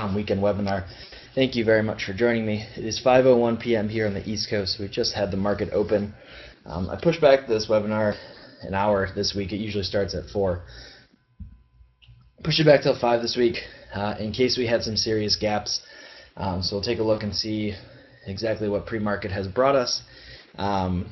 GlobalFxClub weekend webinar. Thank you very much for joining me. It is 5:01 p.m. here on the East Coast. We just had the market open. I pushed back this webinar an hour this week. It usually starts at 4. Pushed it back till 5 this week in case we had some serious gaps. So we'll take a look and see exactly what pre-market has brought us. And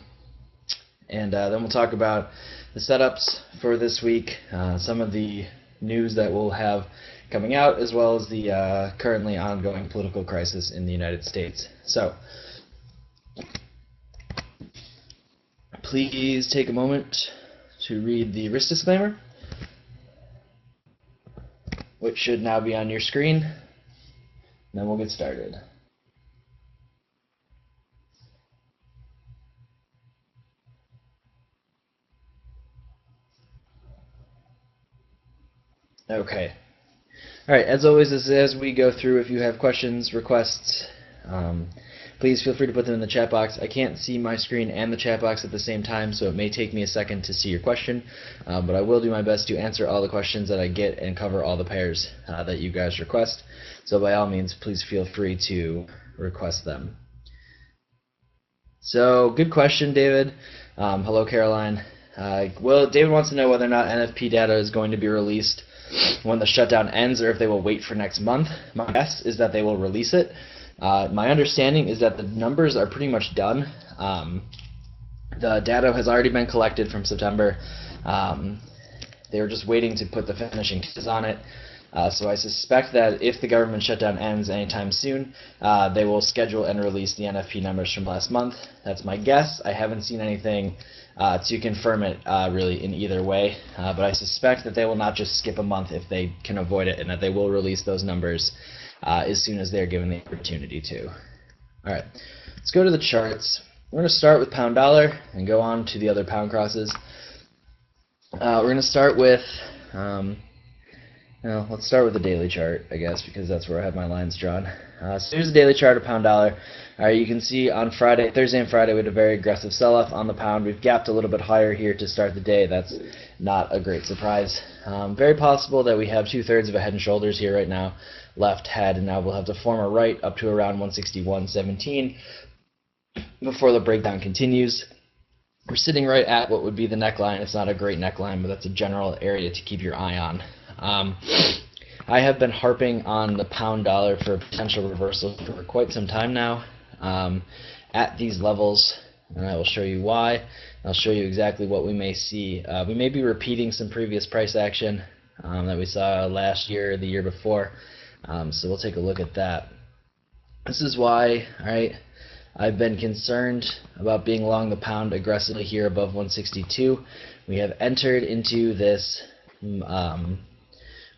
then we'll talk about the setups for this week, some of the news that we'll have coming out, as well as the currently ongoing political crisis in the United States. So please take a moment to read the risk disclaimer, which should now be on your screen. And then we'll get started. Okay. All right, as always, as we go through, if you have questions, requests, please feel free to put them in the chat box. I can't see my screen and the chat box at the same time, so it may take me a second to see your question, but I will do my best to answer all the questions that I get and cover all the pairs that you guys request. So by all means, please feel free to request them. So, good question, David. Hello, Caroline. Well, David wants to know whether or not NFP data is going to be released when the shutdown ends, or if they will wait for next month. My guess is that they will release it. My understanding is that the numbers are pretty much done. The data has already been collected from September. They were just waiting to put the finishing touches on it. So I suspect that if the government shutdown ends anytime soon, they will schedule and release the NFP numbers from last month. That's my guess. I haven't seen anything to confirm it really in either way, but I suspect that they will not just skip a month if they can avoid it, and that they will release those numbers as soon as they're given the opportunity to. All right, let's go to the charts. We're going to start with pound dollar and go on to the other pound crosses. We're going to start with let's start with the daily chart, I guess, because that's where I have my lines drawn. So here's the daily chart of pound dollar. All right, you can see on Thursday and Friday, we had a very aggressive sell-off on the pound. We've gapped a little bit higher here to start the day. That's not a great surprise. Very possible that we have 2/3 of a head and shoulders here right now, left head, and now we'll have to form a right up to around 161.17 before the breakdown continues. We're sitting right at what would be the neckline. It's not a great neckline, but that's a general area to keep your eye on. I have been harping on the pound dollar for potential reversal for quite some time now at these levels, and I will show you why. I'll show you exactly what we may see. We may be repeating some previous price action that we saw last year or the year before, so we'll take a look at that. This is why, all right, I've been concerned about being long the pound aggressively here above 162. We have entered into this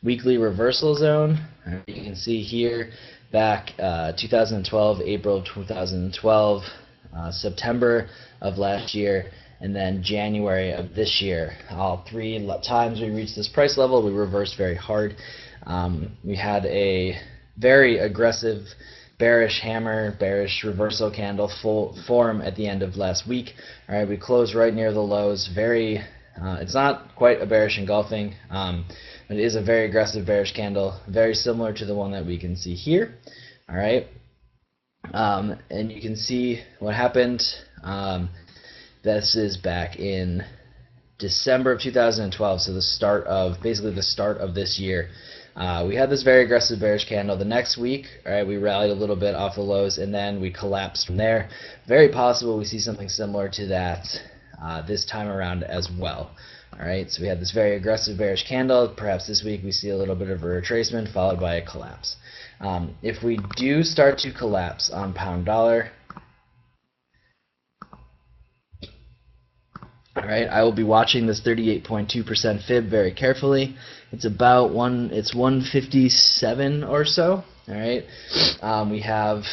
weekly reversal zone. You can see here back 2012, April of 2012, September of last year, and then January of this year. All 3 times we reached this price level, we reversed very hard. We had a very aggressive bearish hammer, bearish reversal candle form at the end of last week. All right, we closed right near the lows. It's not quite a bearish engulfing. It is a very aggressive bearish candle, very similar to the one that we can see here. All right, and you can see what happened. This is back in December of 2012, so basically the start of this year. We had this very aggressive bearish candle. The next week, all right, we rallied a little bit off the lows, and then we collapsed from there. Very possible we see something similar to that this time around as well. All right, so we had this very aggressive bearish candle. Perhaps this week we see a little bit of a retracement followed by a collapse. If we do start to collapse on pound dollar, all right, I will be watching this 38.2% fib very carefully. It's about 157 or so. All right, we have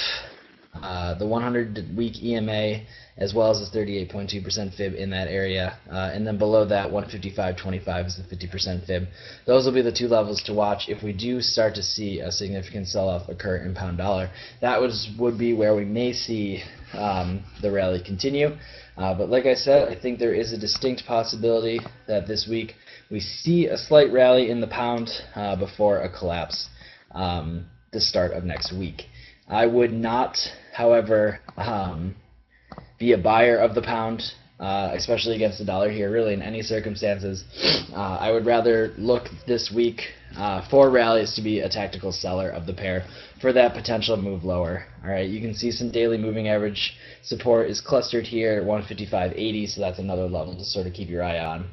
the 100-week EMA as well as the 38.2% fib in that area, and then below that 155.25 is the 50% fib. Those will be the 2 levels to watch if we do start to see a significant sell-off occur in pound dollar. That would be where we may see the rally continue. But like I said, I think there is a distinct possibility that this week we see a slight rally in the pound before a collapse. the start of next week. I would not, however, be a buyer of the pound, especially against the dollar here, really in any circumstances. I would rather look this week for rallies to be a tactical seller of the pair for that potential move lower. All right, you can see some daily moving average support is clustered here at 155.80, so that's another level to sort of keep your eye on,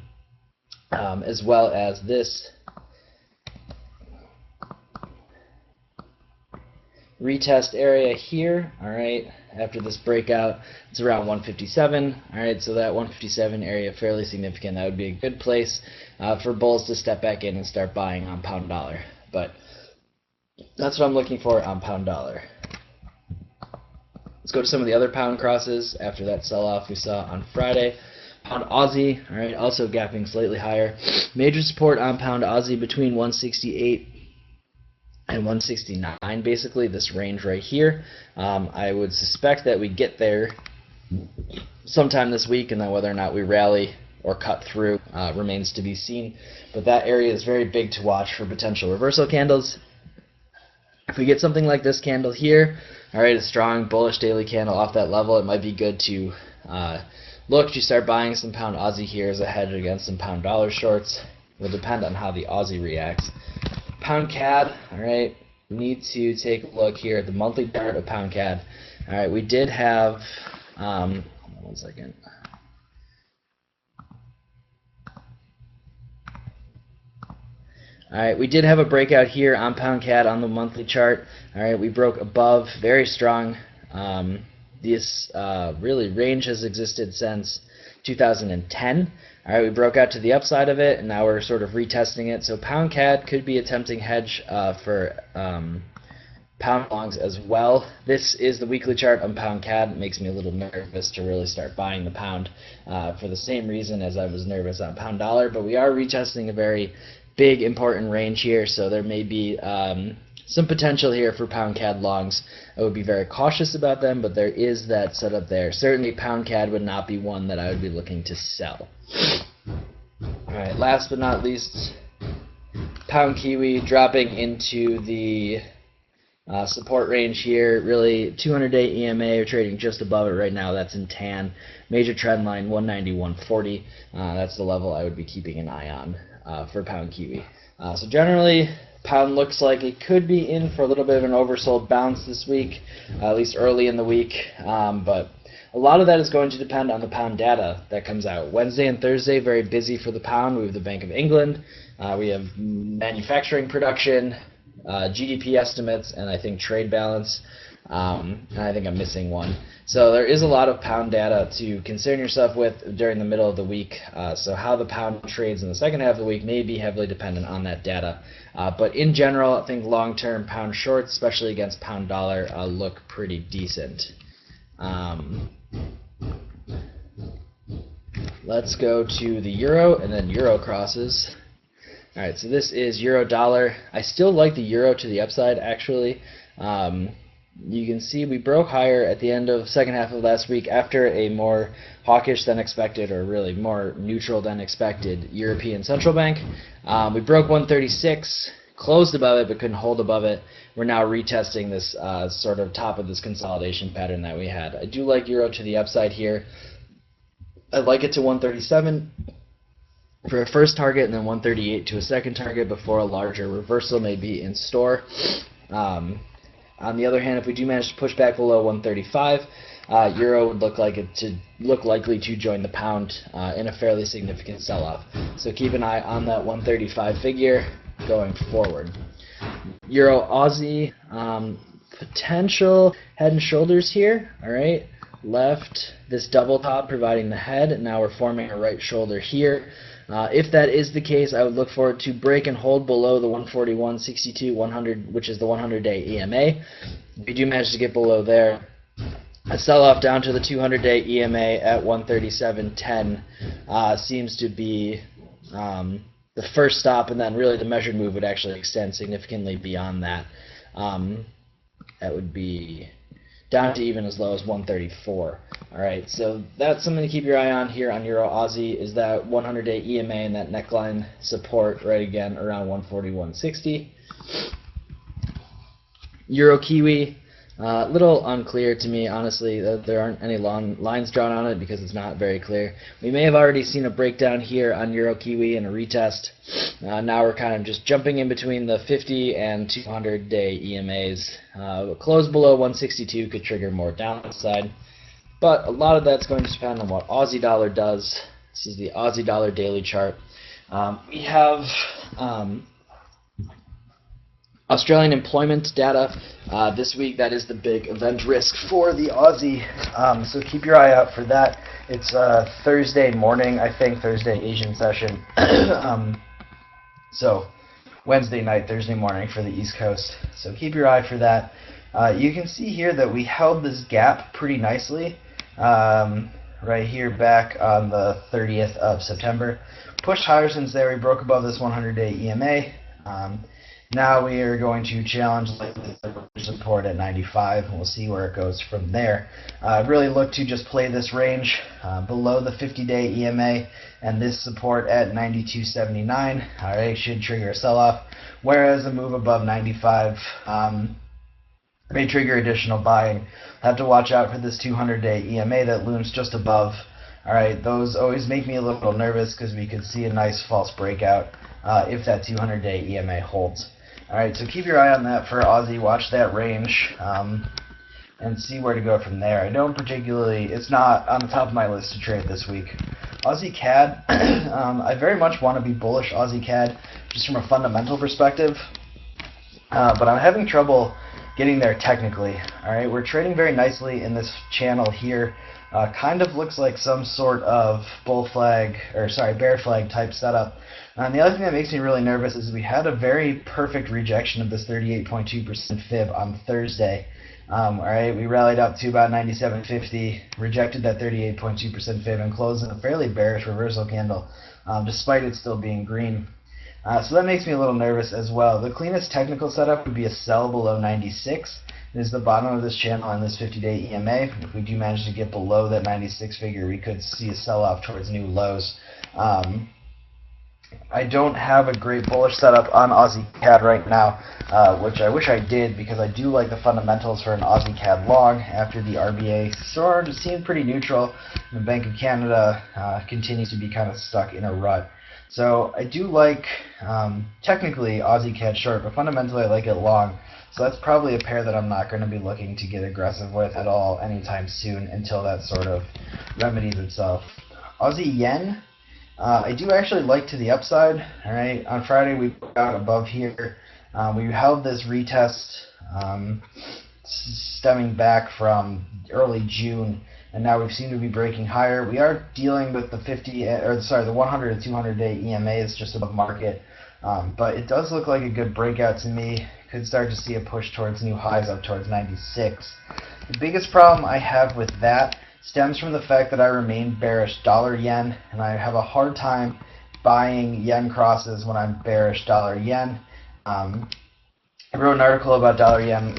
as well as this retest area here. All right, after this breakout, it's around 157. All right, so that 157 area fairly significant. That would be a good place for bulls to step back in and start buying on pound dollar. But that's what I'm looking for on pound dollar. Let's go to some of the other pound crosses after that sell-off we saw on Friday. Pound Aussie, all right, also gapping slightly higher. Major support on pound Aussie between 168 and 169, basically this range right here. I would suspect that we get there sometime this week, and then whether or not we rally or cut through remains to be seen. But that area is very big to watch for potential reversal candles. If we get something like this candle here, all right, a strong bullish daily candle off that level, it might be good to look to start buying some pound Aussie here as a hedge against some pound dollar shorts. It will depend on how the Aussie reacts. Pound CAD, all right, we need to take a look here at the monthly chart of pound CAD. All right, we did have, hold on one second. All right, we did have a breakout here on pound CAD on the monthly chart. All right, we broke above, very strong. This really range has existed since 2010. All right, we broke out to the upside of it, and now we're sort of retesting it. So pound CAD could be a tempting hedge for pound longs as well. This is the weekly chart on pound CAD. It makes me a little nervous to really start buying the pound for the same reason as I was nervous on pound dollar. But we are retesting a very big, important range here, so there may be some potential here for pound CAD longs. I would be very cautious about them, but there is that setup there. Certainly pound CAD would not be one that I would be looking to sell. Alright, last but not least, pound Kiwi dropping into the support range here. Really, 200-day EMA are trading just above it right now. That's in tan. Major trend line 190-140. That's the level I would be keeping an eye on for pound Kiwi. So generally, pound looks like it could be in for a little bit of an oversold bounce this week, at least early in the week, but a lot of that is going to depend on the pound data that comes out. Wednesday and Thursday, very busy for the pound. We have the Bank of England, we have manufacturing production, GDP estimates, and I think trade balance, and I think I'm missing one. So there is a lot of pound data to concern yourself with during the middle of the week. So how the pound trades in the second half of the week may be heavily dependent on that data. But in general, I think long-term pound shorts, especially against pound dollar, look pretty decent. Let's go to the euro and then euro crosses. All right, so this is euro dollar. I still like the euro to the upside, actually. You can see we broke higher at the end of second half of last week after a more hawkish than expected, or really more neutral than expected, European Central Bank. We broke 136, closed above it but couldn't hold above it. We're now retesting this sort of top of this consolidation pattern that we had. I do like euro to the upside here. I'd like it to 137 for a first target, and then 138 to a second target before a larger reversal may be in store. On the other hand, if we do manage to push back below 135, euro would look likely to join the pound in a fairly significant sell-off. So keep an eye on that 135 figure going forward. Euro Aussie, potential head and shoulders here. All right, left this double top providing the head, and now we're forming a right shoulder here. If that is the case, I would look for it to break and hold below the 141.62 100, which is the 100-day EMA. If we do manage to get below there, a sell-off down to the 200-day EMA at 137.10 seems to be the first stop, and then really the measured move would actually extend significantly beyond that. That would be down to even as low as 134. All right, so that's something to keep your eye on here on Euro Aussie, is that 100-day EMA and that neckline support right again around 141.60. Euro Kiwi, a little unclear to me, honestly. There aren't any long lines drawn on it because it's not very clear. We may have already seen a breakdown here on Euro Kiwi and a retest. Now we're kind of just jumping in between the 50 and 200 day EMAs. Close below 162 could trigger more downside, but a lot of that's going to depend on what Aussie dollar does. This is the Aussie dollar daily chart. We have Australian employment data this week. That is the big event risk for the Aussie, so keep your eye out for that. It's Thursday morning, I think, Thursday Asian session. So Wednesday night, Thursday morning for the East Coast. So keep your eye for that. You can see here that we held this gap pretty nicely right here back on the 30th of September. Pushed higher since there. We broke above this 100-day EMA. Now we are going to challenge support at 95, and we'll see where it goes from there. Really look to just play this range below the 50-day EMA and this support at 92.79. All right, should trigger a sell-off, whereas a move above 95 may trigger additional buying. Have to watch out for this 200-day EMA that looms just above. All right, those always make me a little nervous because we could see a nice false breakout if that 200-day EMA holds. All right, so keep your eye on that for Aussie. Watch that range and see where to go from there. I don't particularly, it's not on the top of my list to trade this week. Aussie CAD, I very much want to be bullish Aussie CAD just from a fundamental perspective, but I'm having trouble getting there technically. All right, we're trading very nicely in this channel here. Kind of looks like some sort of bear flag type setup. And the other thing that makes me really nervous is we had a very perfect rejection of this 38.2% fib on Thursday. All right, we rallied up to about 97.50, rejected that 38.2% fib, and closed in a fairly bearish reversal candle, despite it still being green. So that makes me a little nervous as well. The cleanest technical setup would be a sell below 96. It is the bottom of this channel on this 50-day EMA. If we do manage to get below that 96 figure, we could see a sell-off towards new lows. I don't have a great bullish setup on Aussie CAD right now, which I wish I did because I do like the fundamentals for an Aussie CAD long after the RBA sort of seemed pretty neutral. The Bank of Canada continues to be kind of stuck in a rut. So I do like, technically, Aussie CAD short, but fundamentally I like it long. So that's probably a pair that I'm not going to be looking to get aggressive with at all anytime soon until that sort of remedies itself. Aussie Yen, I do actually like to the upside. All right, on Friday we got above here. We held this retest stemming back from early June, and now we seem to be breaking higher. We are dealing with the the 100 and 200 day EMAs just above market, but it does look like a good breakout to me. Could start to see a push towards new highs up towards 96. The biggest problem I have with that stems from the fact that I remain bearish dollar yen, and I have a hard time buying yen crosses when I'm bearish dollar yen. I wrote an article about dollar yen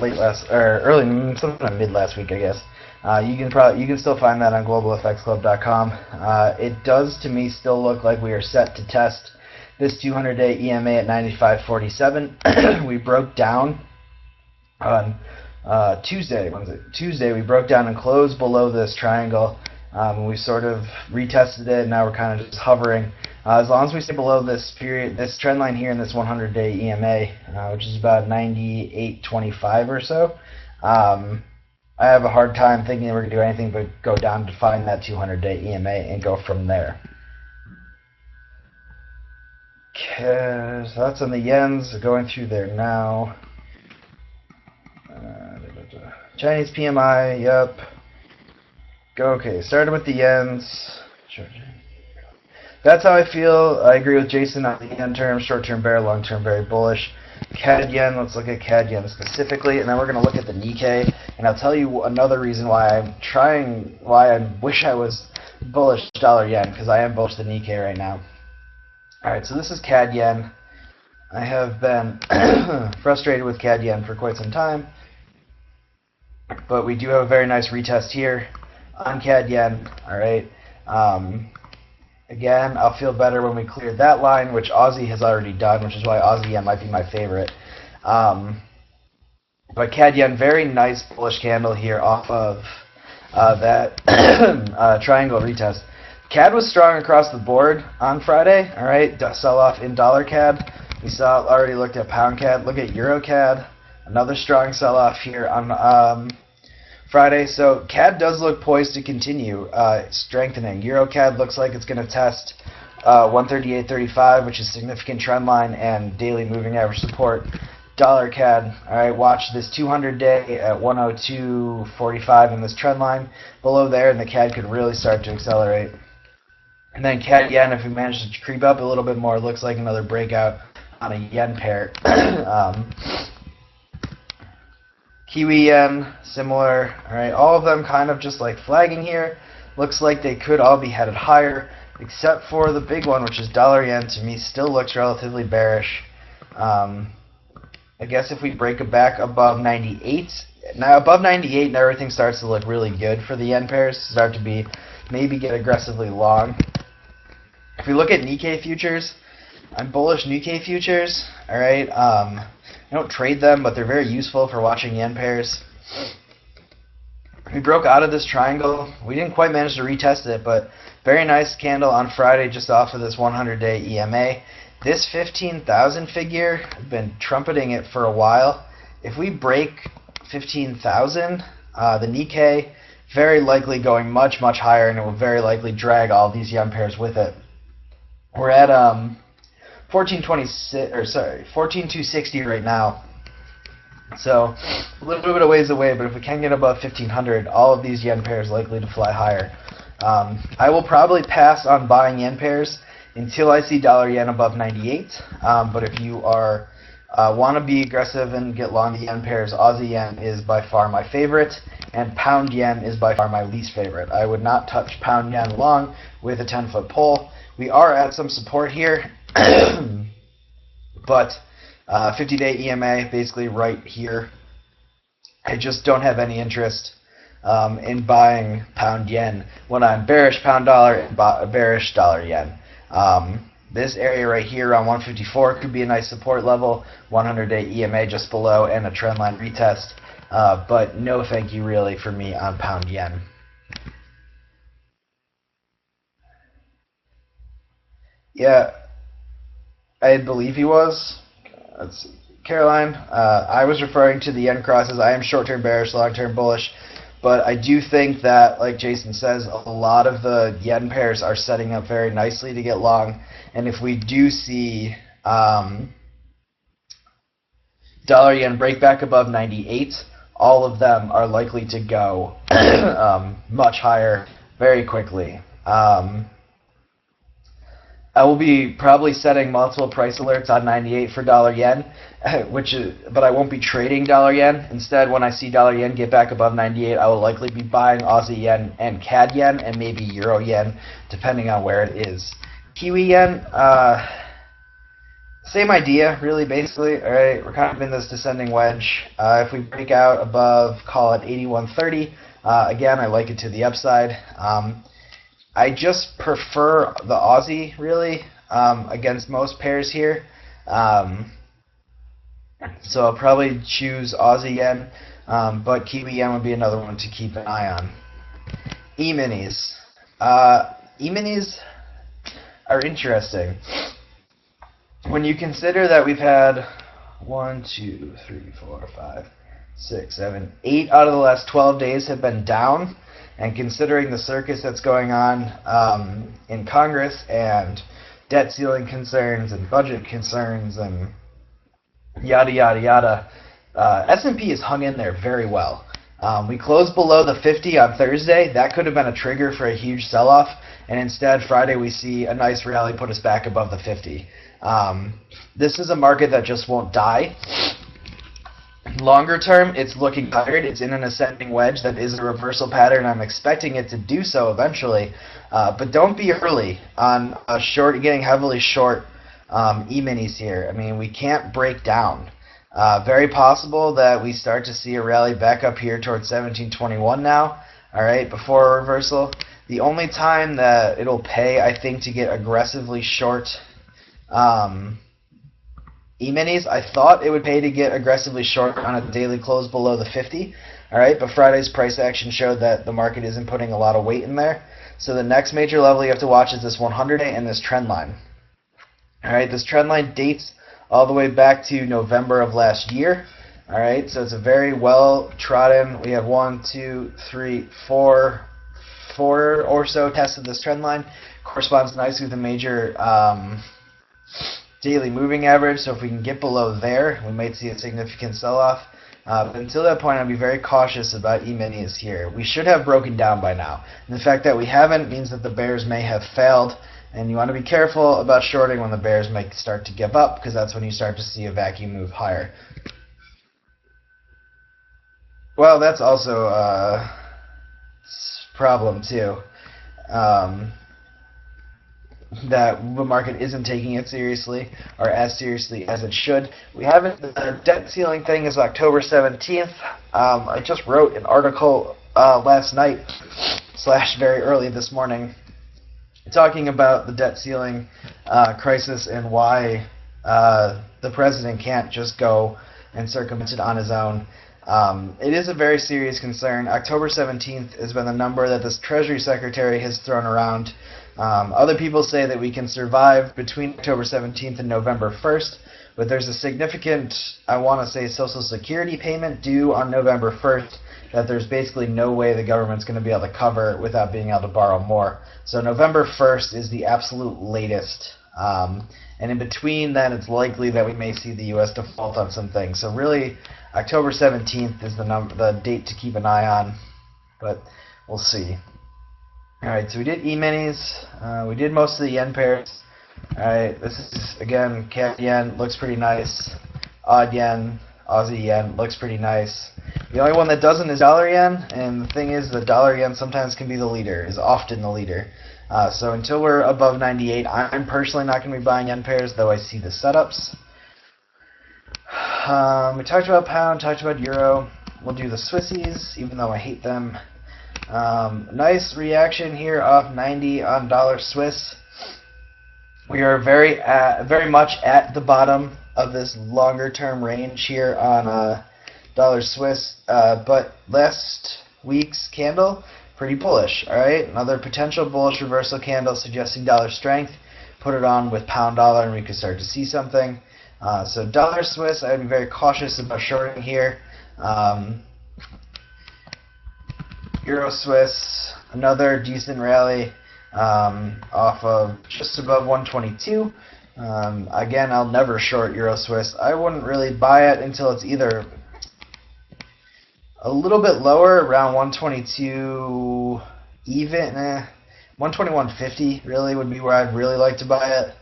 sometime mid last week, I guess. You can still find that on GlobalFxClub.com. It does to me still look like we are set to test this 200-day EMA at 95.47. We broke down on Tuesday. Tuesday we broke down and closed below this triangle. We sort of retested it, and now we're kind of just hovering. As long as we stay below this trend line here in this 100-day EMA, which is about 98.25 or so, I have a hard time thinking we're going to do anything but go down to find that 200-day EMA and go from there. Okay, so that's on the yens, going through there now. Chinese PMI, yep. Okay, started with the yens. That's how I feel. I agree with Jason on the yen term, short-term bear, long-term very bullish. CAD yen, let's look at CAD yen specifically, and then we're going to look at the Nikkei, and I'll tell you another reason why I wish I was bullish dollar yen, because I am bullish the Nikkei right now. Alright, so this is CAD yen. I have been frustrated with CAD yen for quite some time, but we do have a very nice retest here on CAD yen. Alright, again, I'll feel better when we clear that line, which Aussie has already done, which is why Aussie yen might be my favorite. But CAD yen, very nice bullish candle here off of that triangle retest. CAD was strong across the board on Friday. All right, sell off in dollar CAD. We saw already looked at pound CAD. Look at euro CAD. Another strong sell off here on Friday. So CAD does look poised to continue strengthening. Euro CAD looks like it's going to test 138.35, which is significant trend line and daily moving average support. Dollar CAD, all right, watch this 200-day at 102.45 in this trend line below there, and the CAD could really start to accelerate. And then CAD yen, if we manage to creep up a little bit more, looks like another breakout on a yen pair. Kiwi yen, similar, all right, all of them kind of just like flagging here. Looks like they could all be headed higher, except for the big one, which is dollar yen. To me, still looks relatively bearish. I guess if we break it back above 98, now above 98, everything starts to look really good for the yen pairs. Start to be maybe get aggressively long. If we look at Nikkei futures, I'm bullish Nikkei futures. All right, I don't trade them, but they're very useful for watching yen pairs. We broke out of this triangle. We didn't quite manage to retest it, but very nice candle on Friday just off of this 100-day EMA. This 15,000 figure, I've been trumpeting it for a while. If we break 15,000, the Nikkei very likely going much, much higher, and it will very likely drag all these yen pairs with it. We're at 14,260 right now. So a little bit of ways away, but if we can get above 1,500, all of these yen pairs likely to fly higher. I will probably pass on buying yen pairs until I see dollar yen above 98. But if you are want to be aggressive and get long the yen pairs, Aussie yen is by far my favorite, and pound yen is by far my least favorite. I would not touch pound yen long with a 10-foot pole. We are at some support here, but 50-day EMA basically right here. I just don't have any interest in buying pound yen when I'm bearish pound dollar and bearish dollar yen. This area right here around 154 could be a nice support level, 100-day EMA just below, and a trendline retest. But no thank you really for me on pound yen. Yeah, I believe he was. Let's see. Caroline, I was referring to the yen crosses. I am short-term bearish, long-term bullish. But I do think that, like Jason says, a lot of the yen pairs are setting up very nicely to get long. And if we do see dollar yen break back above 98, all of them are likely to go much higher very quickly. I will be probably setting multiple price alerts on 98 for dollar yen, but I won't be trading dollar yen. Instead, when I see dollar yen get back above 98, I will likely be buying Aussie yen and CAD yen and maybe Euro yen, depending on where it is. Kiwi yen, same idea, really, basically. All right, we're kind of in this descending wedge. If we break out above, call it 81.30, again, I like it to the upside. I just prefer the Aussie, really, against most pairs here. So I'll probably choose Aussie yen, but Kiwi yen would be another one to keep an eye on. E-minis. E-minis are interesting. When you consider that we've had 1, 2, 3, 4, 5, 6, 7, 8 out of the last 12 days have been down, and considering the circus that's going on in Congress and debt ceiling concerns and budget concerns and yada, yada, yada, S&P has hung in there very well. We closed below the 50 on Thursday. That could have been a trigger for a huge sell-off, and instead Friday we see a nice rally put us back above the 50. This is a market that just won't die. Longer term, it's looking tired. It's in an ascending wedge that is a reversal pattern. I'm expecting it to do so eventually, but don't be early on a short, getting heavily short E-minis here. I mean, we can't break down. Very possible that we start to see a rally back up here towards 1721 now, all right, before a reversal. The only time that it'll pay, I think, to get aggressively short E-minis, I thought it would pay to get aggressively short on a daily close below the 50. All right, but Friday's price action showed that the market isn't putting a lot of weight in there. So the next major level you have to watch is this 100-day and this trend line. All right, this trend line dates all the way back to November of last year. All right, so it's a very well trodden. We have 1, 2, 3, 4 or so tests of this trend line. Corresponds nicely with the major daily moving average. So if we can get below there, we might see a significant sell-off. But until that point, I'd be very cautious about E-minis here. We should have broken down by now. And the fact that we haven't means that the bears may have failed. And you want to be careful about shorting when the bears might start to give up, because that's when you start to see a vacuum move higher. Well, that's also a problem too. That the market isn't taking it seriously, or as seriously as it should. We haven't. The debt ceiling thing is October 17th. I just wrote an article last night / very early this morning talking about the debt ceiling crisis and why the president can't just go and circumvent it on his own. It is a very serious concern. October 17th has been the number that this Treasury Secretary has thrown around. Other people say that we can survive between October 17th and November 1st, but there's a significant, I want to say, Social Security payment due on November 1st that there's basically no way the government's going to be able to cover without being able to borrow more. So November 1st is the absolute latest. And in between then, it's likely that we may see the U.S. default on some things. So really, October 17th is the date to keep an eye on, but we'll see. All right, so we did E-minis. We did most of the yen pairs. All right, this is, again, CAD yen, looks pretty nice. Odd yen, Aussie yen, looks pretty nice. The only one that doesn't is dollar yen, and the thing is the dollar yen sometimes can be the leader, is often the leader. So until we're above 98, I'm personally not going to be buying yen pairs, though I see the setups. We talked about pound, talked about euro. We'll do the Swissies, even though I hate them. Nice reaction here off 90 on dollar Swiss. We are very much at the bottom of this longer term range here on dollar Swiss, but last week's candle, pretty bullish. All right, another potential bullish reversal candle suggesting dollar strength. Put it on with pound dollar and we could start to see something. So dollar Swiss, I would be very cautious about shorting here. Euro Swiss, another decent rally off of just above 122. Again, I'll never short Euro Swiss. I wouldn't really buy it until it's either a little bit lower, around 122 even. 121.50 really would be where I'd really like to buy it.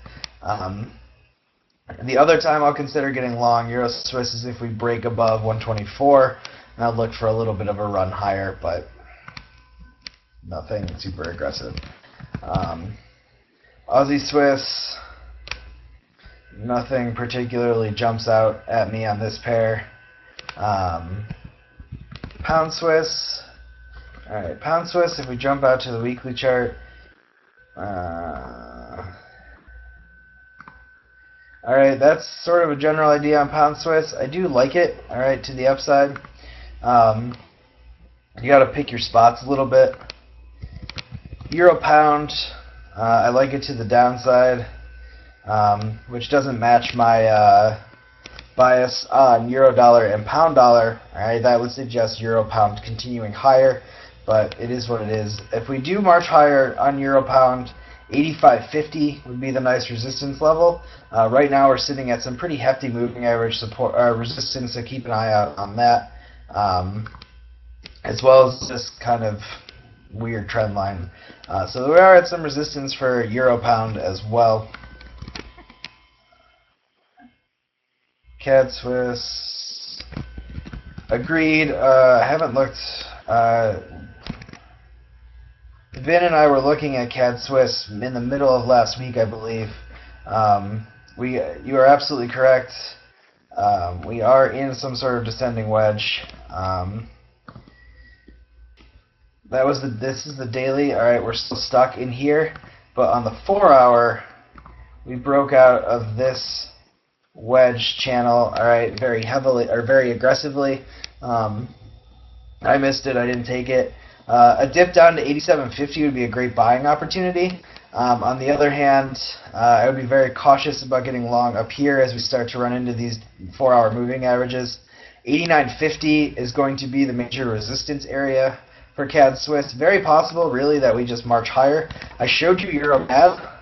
The other time I'll consider getting long Euro Swiss is if we break above 124, and I'll look for a little bit of a run higher, but nothing super aggressive. Aussie Swiss, nothing particularly jumps out at me on this pair. Pound Swiss. Alright, Pound Swiss, if we jump out to the weekly chart. Alright, that's sort of a general idea on Pound Swiss. I do like it, alright, to the upside. You gotta pick your spots a little bit. Euro Pound, I like it to the downside, which doesn't match my bias on Euro Dollar and Pound Dollar. Alright, that would suggest Euro Pound continuing higher, but it is what it is. If we do march higher on Euro Pound, 85.50 would be the nice resistance level. Right now we're sitting at some pretty hefty moving average support resistance, so keep an eye out on that, as well as this kind of weird trend line. So we are at some resistance for Euro Pound as well. CAD Swiss, agreed. I haven't looked. Vin and I were looking at CAD Swiss in the middle of last week, I believe. You are absolutely correct. We are in some sort of descending wedge. This is the daily. All right, we're still stuck in here, but on the 4 hour, we broke out of this wedge channel. All right, very heavily or very aggressively. I missed it. I didn't take it. A dip down to 87.50 would be a great buying opportunity. On the other hand, I would be very cautious about getting long up here as we start to run into these 4-hour moving averages. 89.50 is going to be the major resistance area for CAD Swiss. Very possible, really, that we just march higher. I showed you EuroCAD.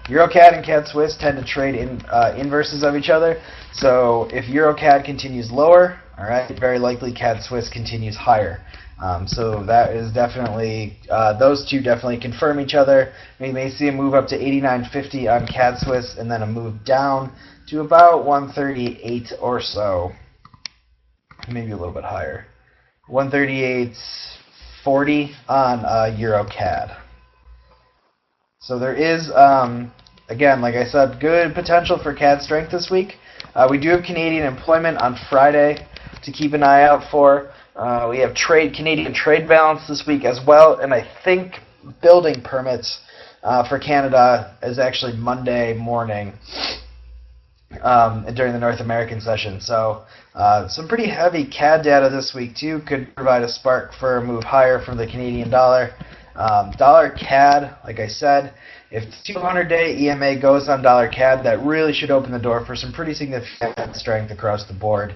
EuroCAD and CAD Swiss tend to trade in inverses of each other. So if EuroCAD continues lower, all right, very likely CAD Swiss continues higher. So that is definitely, those two definitely confirm each other. We may see a move up to 89.50 on CAD Swiss and then a move down to about 138 or so. Maybe a little bit higher. 138.40 on EuroCAD. So there is, again, like I said, good potential for CAD strength this week. We do have Canadian employment on Friday to keep an eye out for. We have Canadian trade balance this week as well, and I think building permits for Canada is actually Monday morning during the North American session. So some pretty heavy CAD data this week too could provide a spark for a move higher from the Canadian dollar. Dollar CAD, like I said, if the 200-day EMA goes on dollar CAD, that really should open the door for some pretty significant strength across the board.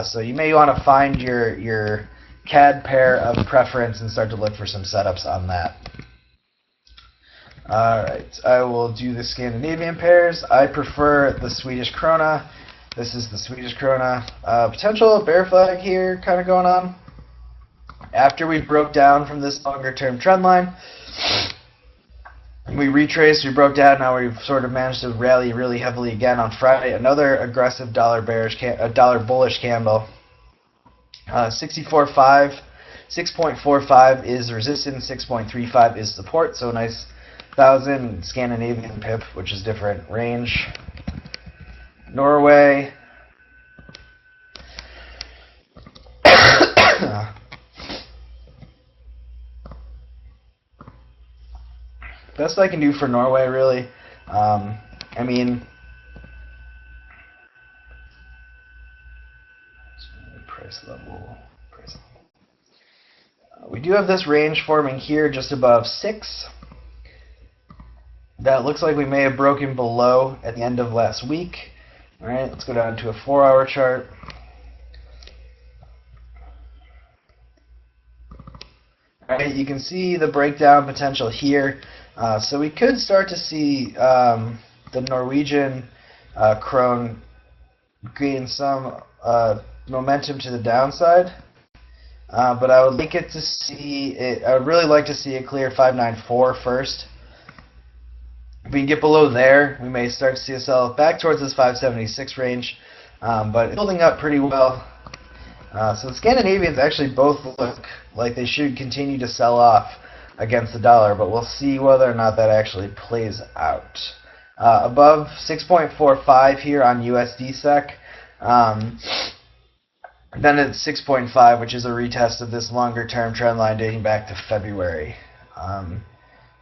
So you may want to find your CAD pair of preference and start to look for some setups on that. Alright, I will do the Scandinavian pairs. I prefer the Swedish krona. This is the Swedish krona. Potential bear flag here kind of going on. After we broke down from this longer term trend line, we retraced, we broke down, now we've sort of managed to rally really heavily again on Friday. Another aggressive dollar bullish candle. 64.5, 6.45 is resistance, 6.35 is support, so a nice 1,000 Scandinavian pip, which is different range. Norway. Best I can do for Norway, really. I mean, price level. We do have this range forming here just above 6. That looks like we may have broken below at the end of last week. All right, let's go down to a 4-hour chart. All right, you can see the breakdown potential here. So we could start to see the Norwegian krone gain some momentum to the downside. But I would like it to see it. I would really like to see it clear 594 first. If we can get below there, we may start to see a sell back towards this 576 range. But it's holding up pretty well. So the Scandinavians actually both look like they should continue to sell off against the dollar, but we'll see whether or not that actually plays out. Above 6.45 here on USD SEC. Then it's 6.5, which is a retest of this longer term trend line dating back to February.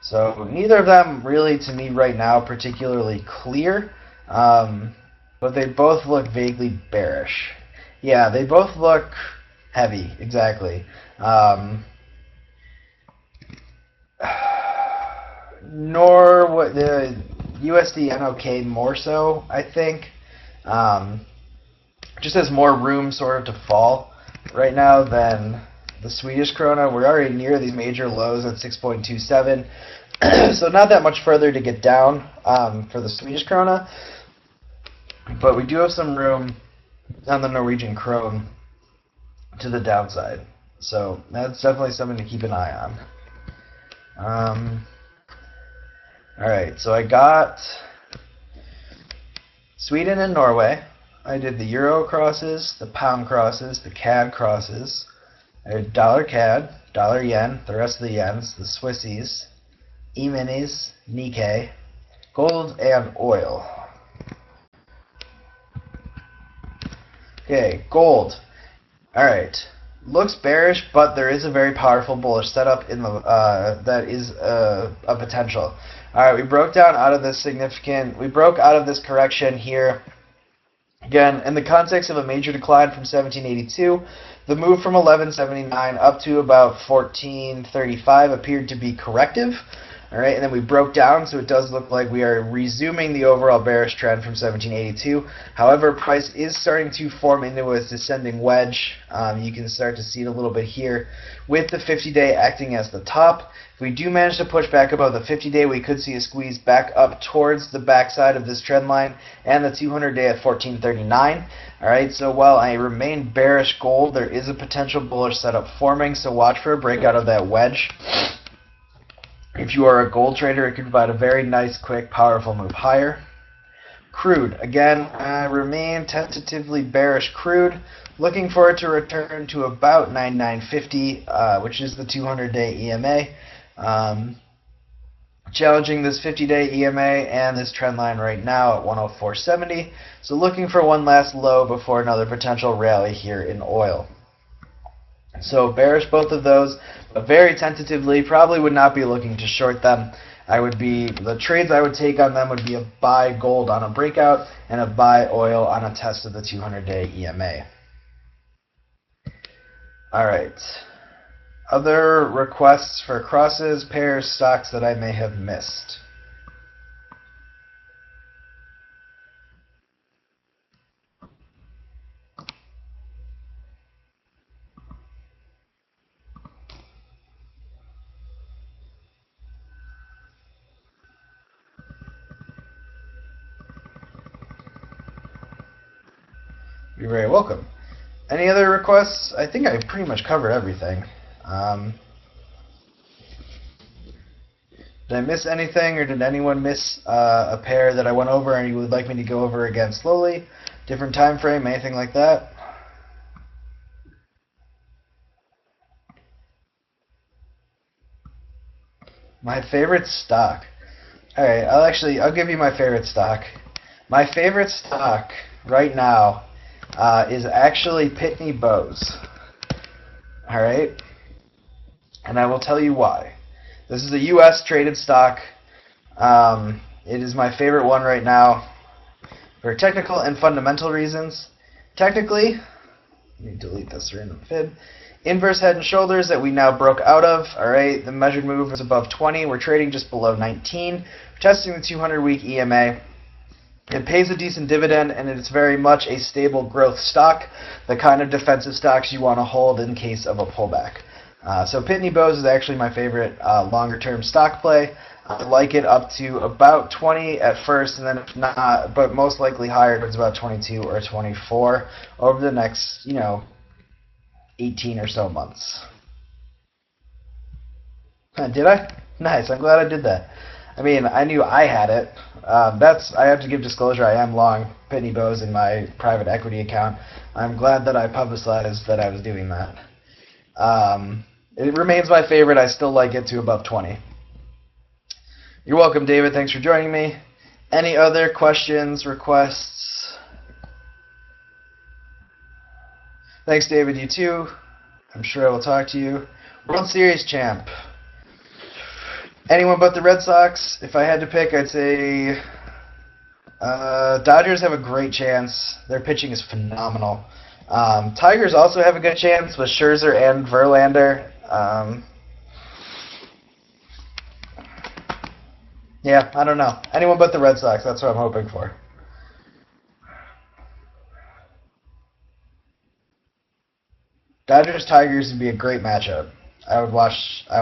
So neither of them really, to me right now, particularly clear, but they both look vaguely bearish. Yeah, they both look heavy, exactly. Nor the USD NOK more so, I think. Just has more room sort of to fall right now than the Swedish krona. We're already near these major lows at 6.27, so not that much further to get down for the Swedish krona. But we do have some room on the Norwegian krone to the downside, so that's definitely something to keep an eye on. Alright, so I got Sweden and Norway. I did the euro crosses, the pound crosses, the CAD crosses. I did dollar CAD, dollar yen, the rest of the yens, the Swissies, E-minis, Nikkei, gold, and oil. Okay, gold. Alright. Looks bearish, but there is a very powerful bullish setup in the that is a potential. All right, we broke out of this correction here Again, in the context of a major decline from 1782, the move from 1179 up to about 1435 appeared to be corrective. All right, and then we broke down, so it does look like we are resuming the overall bearish trend from 1782. However, price is starting to form into a descending wedge. You can start to see it a little bit here with the 50-day acting as the top. If we do manage to push back above the 50-day, we could see a squeeze back up towards the backside of this trend line and the 200-day at 1439. All right, so while I remain bearish gold, there is a potential bullish setup forming, so watch for a breakout of that wedge. If you are a gold trader, it could provide a very nice, quick, powerful move higher. Crude, again, I remain tentatively bearish crude, looking for it to return to about 9950, which is the 200-day EMA. Challenging this 50-day EMA and this trend line right now at 104.70. So looking for one last low before another potential rally here in oil. So bearish both of those, but very tentatively, probably would not be looking to short them. The trades I would take on them would be a buy gold on a breakout and a buy oil on a test of the 200-day EMA. All right. Other requests for crosses, pairs, stocks that I may have missed. You're very welcome. Any other requests? I think I pretty much covered everything. Did I miss anything, or did anyone miss a pair that I went over and you would like me to go over again slowly? Different time frame, anything like that? My favorite stock. Alright, I'll give you my favorite stock. My favorite stock right now is actually Pitney Bowes. Alright? And I will tell you why. This is a U.S. traded stock. It is my favorite one right now for technical and fundamental reasons. Technically, let me delete this random fib. Inverse head and shoulders that we now broke out of. Alright, the measured move is above 20. We're trading just below 19. We're testing the 200-week EMA. It pays a decent dividend, and it's very much a stable growth stock, the kind of defensive stocks you want to hold in case of a pullback. So Pitney Bowes is actually my favorite longer-term stock play. I like it up to about 20 at first, and then if not, but most likely higher, it's about 22 or 24 over the next, 18 or so months. Did I? Nice. I'm glad I did that. I mean, I knew I had it. I have to give disclosure. I am long Pitney Bowes in my private equity account. I'm glad that I publicized that I was doing that. It remains my favorite. I still like it to above 20. You're welcome, David. Thanks for joining me. Any other questions, requests? Thanks, David. You too. I'm sure I will talk to you. World Series champ. Anyone but the Red Sox. If I had to pick, I'd say Dodgers have a great chance. Their pitching is phenomenal. Tigers also have a good chance with Scherzer and Verlander. Yeah, I don't know. Anyone but the Red Sox. That's what I'm hoping for. Dodgers-Tigers would be a great matchup. I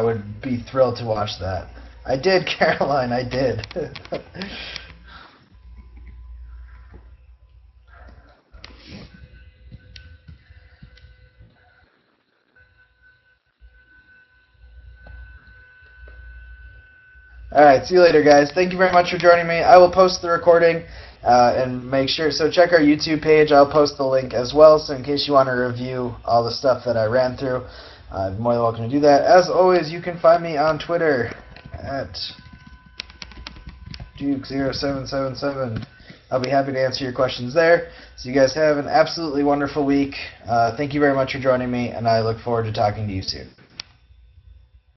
would be thrilled to watch that. I did, Caroline, I did. Alright, see you later, guys. Thank you very much for joining me. I will post the recording and make sure, so check our YouTube page. I'll post the link as well, so in case you want to review all the stuff that I ran through, you're more than welcome to do that. As always, you can find me on Twitter at Duke0777. I'll be happy to answer your questions there. So you guys have an absolutely wonderful week. Thank you very much for joining me, and I look forward to talking to you soon.